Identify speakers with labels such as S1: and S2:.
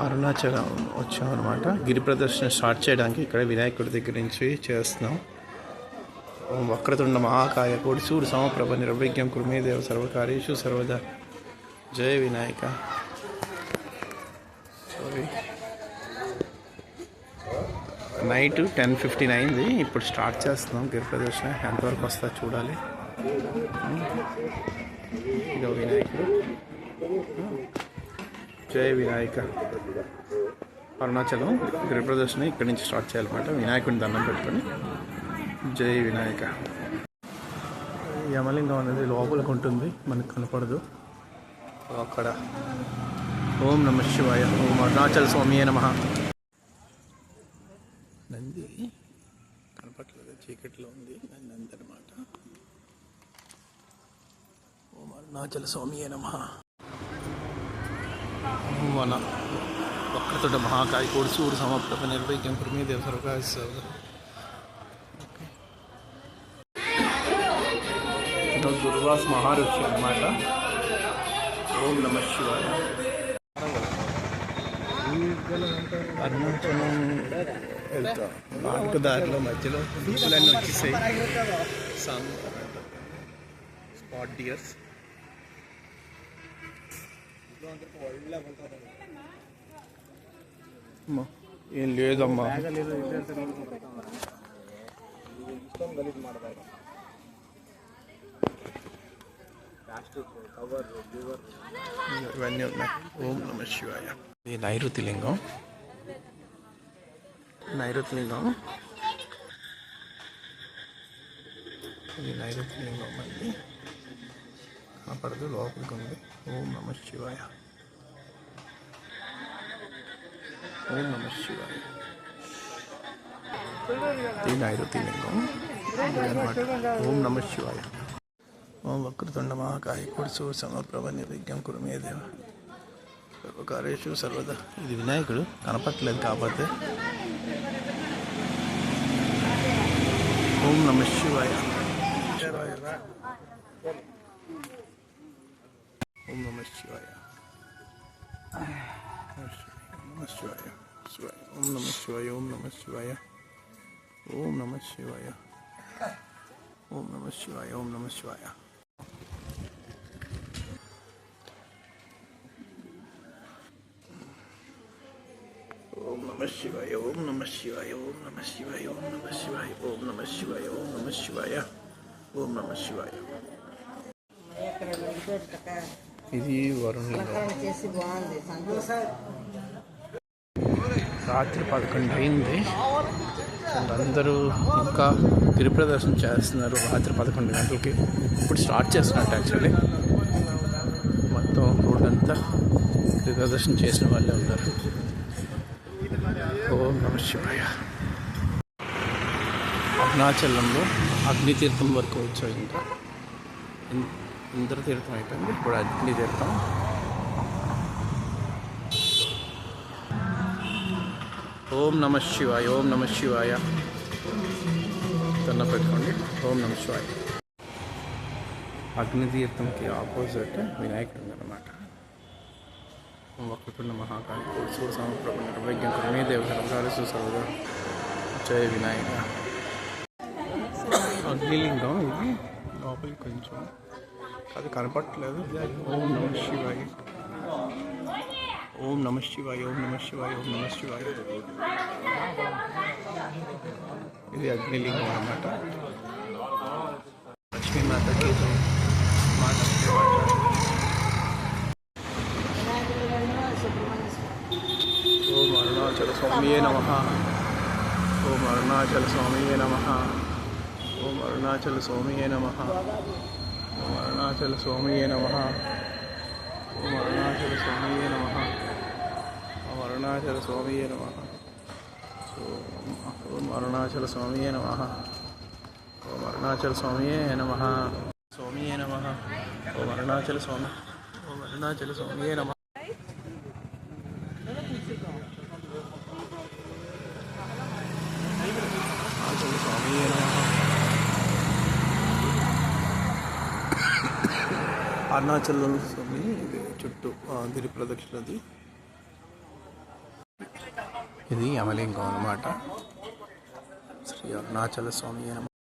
S1: అరుణాచలం వచ్చామన్నమాట. గిరి ప్రదర్శన స్టార్ట్ చేయడానికి ఇక్కడ వినాయకుడి దగ్గర నుంచి చేస్తున్నాం. ఓం వక్రతుండ మహాకాయ కోటి సూర్య సమప్రభ నిర్విఘ్నం కురు మే దేవ సర్వకార్యేషు సర్వదా. జయ వినాయక. సారీ, నైట్ 10:15 అయింది. ఇప్పుడు స్టార్ట్ చేస్తున్నాం గిరి ప్రదర్శన. ఎంతవరకు వస్తా చూడాలి. ఇదో వినాయకుడు. జయ వినాయక. అరుణాచలం గిరి ప్రదర్శన ఇక్కడి నుంచి స్టార్ట్ చేయాలన్నమాట. వినాయకుడిని దండం పెట్టుకొని జై వినాయక. యమలింగం అనేది లోపలికి ఉంటుంది, మనకు కనపడదు. అక్కడ ఓం నమ శివాయ. ఓం అరుణాచల స్వామియే నమః. నంది కనపట్లేదు, చీకట్లో ఉంది. నంది అనమాట. ఓం అరుణాచల స్వామియే నమః. వన వక్రతుండ మహాకాయ కోటి సూర్య సమప్రభ నిర్విఘ్నం కురు మే దేవ సర్వకార్యేషు. దుర్వాస మహర్షి అన్నమాట. ఓం నమ శివాయ. అరుణాచలం వెళ్తాం. నాలుగు దారిలో మధ్యలో బీచ్లన్నీ వచ్చేసాయి. Spot dears. ఏం లేదమ్మా, ఇవన్నీ ఉన్నాయి. ఓం నమ శివాయ. ఇది నైరుతి లింగం. నైరుతి లింగం ఇది నైరుతి లింగం అండి. కనపడదు, లోపలికి ఉంది. ఓం నమ శివాయ. ఓం నమ శివాయ. ఇది నైరుతి లింగం అనమాట. ఓం నమ శివాయ. ఓం వక్రతుండ మహాకాయ కోటి సూర్య సమప్రభ నిర్విఘ్నం కురు మే దేవ సర్వకార్యేషు సర్వదా. ఇది వినాయకుడు కనపట్లేదు కాకపోతే. ఓం నమ శివాయ. ఓం నమ శివాయ. నమ శివాయ. ఓం నమ శివాయ. ఓం నమ శివాయ. ఓం నమ శివాయ. ఓం నమ శివాయ. ఓం నమ శివాయ. ఓం నమ శివాయ. ఓం నమ శివాయ. ఓం నమ శివాయ. ఓం నమ శివాయ. ఓం నమ శివాయ. ఓం నమ శివాయ. ఓం నమ శివాయ. ఇది వరుణలింగం. రాత్రి 11 అయింది. అందరూ ఇంకా గిరి ప్రదర్శన చేస్తున్నారు. రాత్రి 11 గంటలకి ఇప్పుడు స్టార్ట్ చేస్తున్నట్టు. యాక్చువల్లీ మొత్తం రోడ్ అంతా గిరి ప్రదర్శన చేసిన వాళ్ళే ఉన్నారు. ఓం నమ శివాయ. అరుణాచలంలో అగ్నితీర్థం వరకు వచ్చాయి. ఇంకా ఇంద్రతీర్థం అయిపోయింది, ఇప్పుడు అగ్నితీర్థం. ఓం నమ శివాయ. ఓం నమ శివాయ. దండం పెట్టుకోండి. ఓం నమ శివాయ. అగ్నితీర్థంకి ఆపోజిట్ వినాయకుడు ఉందన్నమాట. వక్రతుండ మహాకాయ కోటి సూర్య సమప్రభ నిర్విఘ్నం కురు మే దేవ సర్వకార్యేషు సర్వదా. జయ వినాయక. అగ్నిలింగం ఇది. లోపలికి కొంచెం అది కనపట్టలేదు. ఓం నమ శివాయ. ఓం నమ శివాయ. ఓం నమ శివాయ. ఓం నమ శివాయ. ఇది అగ్నిలింగం అన్నమాట. లక్ష్మీమాతకి ఓం అరుణాచల స్వామియే నమః. ఓం అరుణాచల స్వామియే నమః. ఓం అరుణాచల స్వామియే నమః. ఓం అరుణాచల స్వామియే నమః. ఓం అరుణాచల స్వామియే నమః. ఓం అరుణాచల స్వామియే నమః. ఓం అరుణాచల స్వామియే నమః. ఓం అరుణాచల స్వామియే నమః. స్వామియే నమః. ఓం అరుణాచల స్వామి. ఓం అరుణాచల స్వామియే నమః. స్వామియే నమః. అరుణాచలం స్వామి చుట్టూ గిరి ప్రదక్షిణది ఇది యమలింగం అన్నమాట. శ్రీ అరుణాచల స్వామి